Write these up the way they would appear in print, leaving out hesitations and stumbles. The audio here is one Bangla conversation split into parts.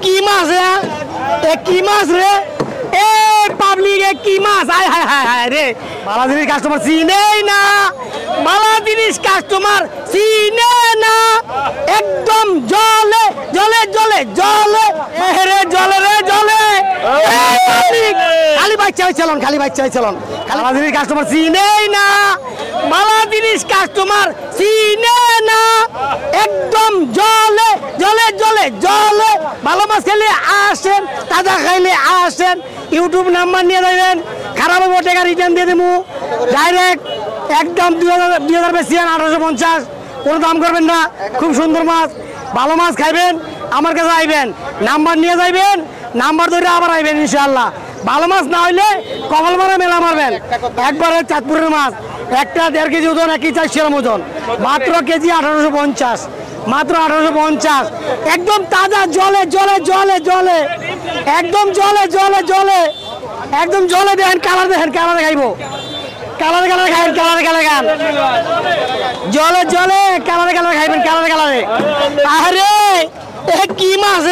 কি মাছ রে কি মাছ রে এ পাবলিক কি মাছ আয় হায় হায় হায় রে বালা জিনিস কাস্টমার চিনেই না বালা জিনিস কাস্টমার চিনে না একদম জলে জলে জলে জলে রে জলে রে জলে খালি বাচ্চা চলন খালি বাচ্চা চলন বালা জিনিস কাস্টমার চিনেই না বালা জিনিস কাস্টমার চিনে না একদম জলে জলে জলে জলে ভালো মাছ খেলে আসেন তাজা খাইলে আসেন ইউটিউব নাম্বার নিয়ে যাবেন খারাপ হবো টাকা রিটার্ন দিয়ে দেবো ডাইরেক্ট একদম 2000 বেশি 1850 কোনো দাম করবেন না খুব সুন্দর মাছ ভালো মাছ খাইবেন আমার কাছে আইবেন নাম্বার নিয়ে যাইবেন নাম্বার ধরে আবার আইবেন ইনশাআল্লাহ ভালো মাছ না হইলে কমল মারা মেলা মারবেন একবারে চাঁদপুরের মাছ একটা 1.5 কেজি ওজন 1 কেজি 400 গ্রাম ওজন মাত্র কেজি 1850 মাত্র 1850 একদম তাজা জলে জলে জলে জলে একদম জলে জলে জলে একদম জলে দেখেন কালার খাইবো কালার খাইবেন কালার খান জলে জলে কালার খাইবেন কালারে আরে কি মাছ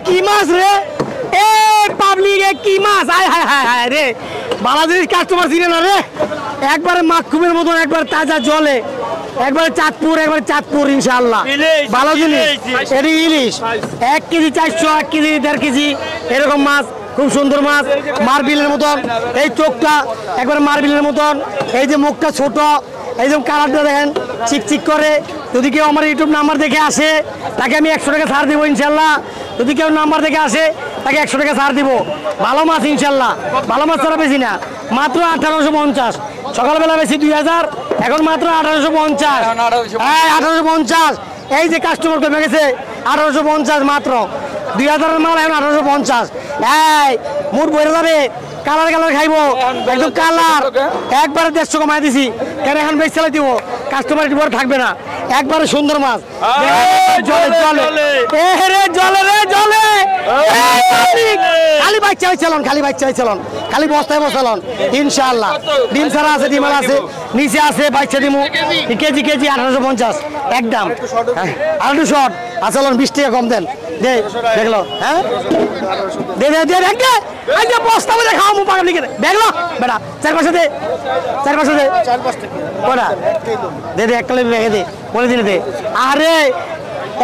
কি মাছ রে এ পাবলিক কি মাছ আয় হায় হায় হায় রে বালা জিনিস কাস্টমার চিনে না রে একবারে মাখুমের মতন একবার তাজা জলে একবারে চাঁদপুর ইনশাআল্লাহ ভালো জিনিস এটি ইলিশ 1 কেজি 400 1 কেজি 1.5 কেজি এরকম মাছ খুব সুন্দর মাছ মার্বেলের মতন এই চোখটা একবারে মার্বেলের মতন এই যে মুখটা ছোট এই যে কালারটা দেখেন চিকচিক করে যদি কেউ আমার ইউটিউব নাম্বার দেখে আসে তাকে আমি 100 টাকা ছাড় দেবো ইনশাআল্লাহ যদি কেউ নাম্বার দেখে আসে তাকে 100 টাকা ছাড় দিব ভালো মাছ ইনশাআল্লাহ ভালো মাছ ছাড়া বেশি না মাত্র 1850 সকালবেলা বেশি 2000 এখন মাত্র 1850 হ্যাঁ 1850 এই যে কাস্টমার কমে গেছে 1850 মাত্র 2000 এর মাল এখন 1850 এই মুড ভরে যাবে কালার খাইবো একদম কালার একবারে 150 কমাই দিছি কেন এখন বেশ চালাই দিব কাস্টমার বড় থাকবে না একবারে সুন্দর মাছ জলে জলে রে জলে রে জলে খালি বাচ্চা চলন খালি বস্তায় বসালন ইনশাআল্লাহ ডিম ছাড়া আছে ডিমাল আছে নিচে আছে বাচ্চা দিমু কেজি 1850 একদম আর একটু শর্ট আসলন 20 টাকা কম দেন দে দেখলো হ্যাঁ দে দে দে দেখ এই যে বস্তা মধ্যে খাও মু পাগল লিখে দেখলো বেটা 4-5 দে 4-5 দে 4-5 টাকা কোনা দে দে একটা লেগে দে বলে দিলে দে আরে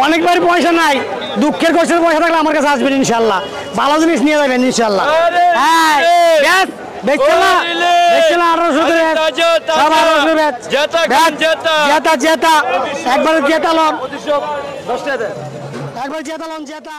অনেকবার পয়সা নাই দুঃখের কষ্টের পয়সা থাকলে আমার কাছে আসবেন ইনশাআল্লাহ ভালো জিনিস নিয়ে যাবেন ইনশাআল্লাহ হ্যাঁ ব্যাস বেচলা 1800 করে সব 1800 ব্যাচ জেতা একবার জেতালন 10 টাকা একবার জেতালন জেতা